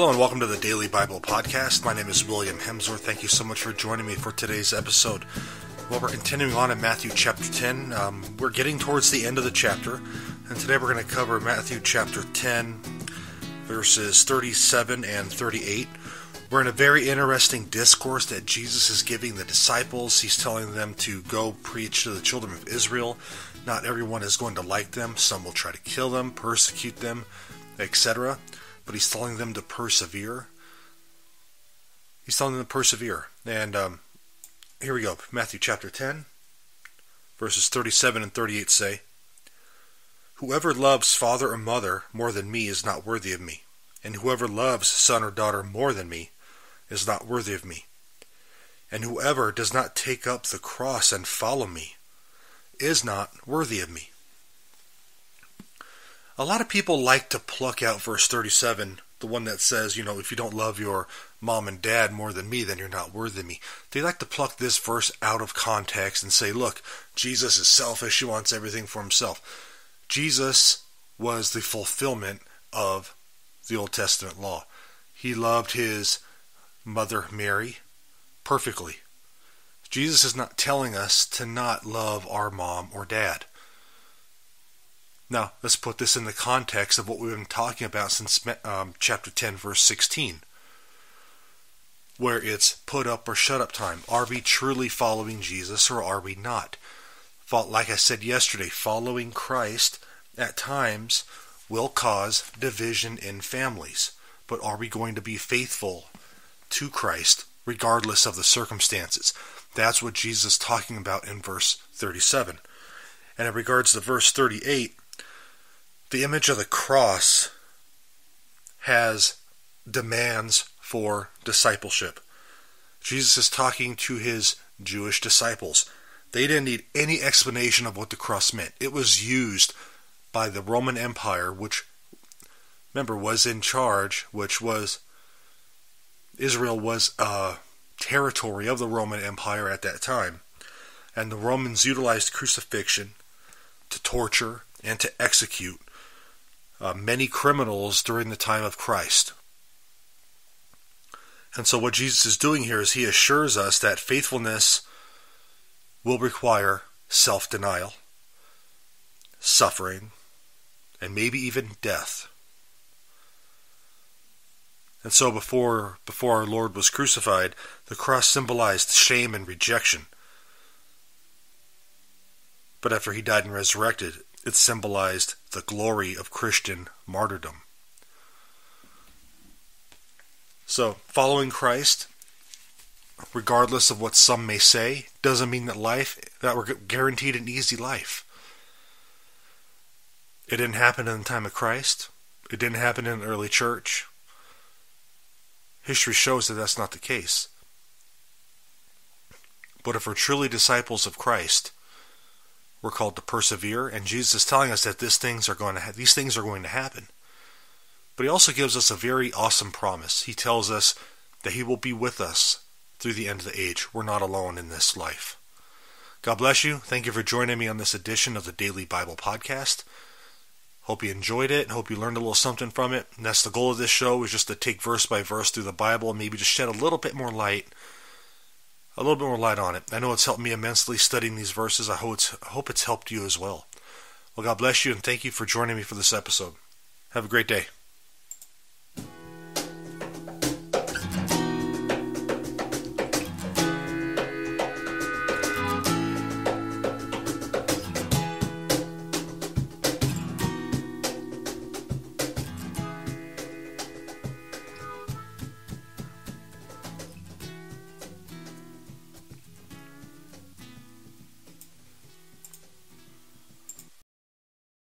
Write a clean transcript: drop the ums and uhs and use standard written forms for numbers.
Hello and welcome to the Daily Bible Podcast. My name is William Hemsworth. Thank you so much for joining me for today's episode. Well, we're continuing on in Matthew chapter 10. We're getting towards the end of the chapter, and today we're going to cover Matthew chapter 10, verses 37 and 38. We're in a very interesting discourse that Jesus is giving the disciples. He's telling them to go preach to the children of Israel. Not everyone is going to like them. Some will try to kill them, persecute them, etc. But he's telling them to persevere. He's telling them to persevere. And here we go. Matthew chapter 10, verses 37 and 38 say, "Whoever loves father or mother more than me is not worthy of me. And whoever loves son or daughter more than me is not worthy of me. And whoever does not take up the cross and follow me is not worthy of me." A lot of people like to pluck out verse 37, the one that says, if you don't love your mom and dad more than me, then you're not worthy of me. They like to pluck this verse out of context and say, look, Jesus is selfish, he wants everything for himself. Jesus was the fulfillment of the Old Testament law. He loved his mother Mary perfectly. Jesus is not telling us to not love our mom or dad. Now, let's put this in the context of what we've been talking about since chapter 10, verse 16, where it's put up or shut up time. Are we truly following Jesus or are we not? Like I said yesterday, following Christ at times will cause division in families. But are we going to be faithful to Christ regardless of the circumstances? That's what Jesus is talking about in verse 37. And in regards to verse 38, the image of the cross has demands for discipleship. Jesus is talking to his Jewish disciples. They didn't need any explanation of what the cross meant. It was used by the Roman Empire, which, remember, was in charge, Israel was a territory of the Roman Empire at that time. And the Romans utilized crucifixion to torture and to execute many criminals during the time of Christ. And so what Jesus is doing here is he assures us that faithfulness will require self-denial, suffering, and maybe even death. And so before our Lord was crucified, the cross symbolized shame and rejection. But after he died and resurrected, it symbolized the glory of Christian martyrdom. So, following Christ, regardless of what some may say, doesn't mean that we're guaranteed an easy life. It didn't happen in the time of Christ. It didn't happen in the early church. History shows that that's not the case. But if we're truly disciples of Christ, we're called to persevere, and Jesus is telling us that these things are going to happen. But he also gives us a very awesome promise. He tells us that he will be with us through the end of the age. We're not alone in this life. God bless you. Thank you for joining me on this edition of the Daily Bible Podcast. Hope you enjoyed it. Hope you learned a little something from it. And that's the goal of this show, is just to take verse by verse through the Bible and maybe just shed a little bit more light on it. I know it's helped me immensely studying these verses. I hope it's helped you as well. Well, God bless you, and thank you for joining me for this episode. Have a great day.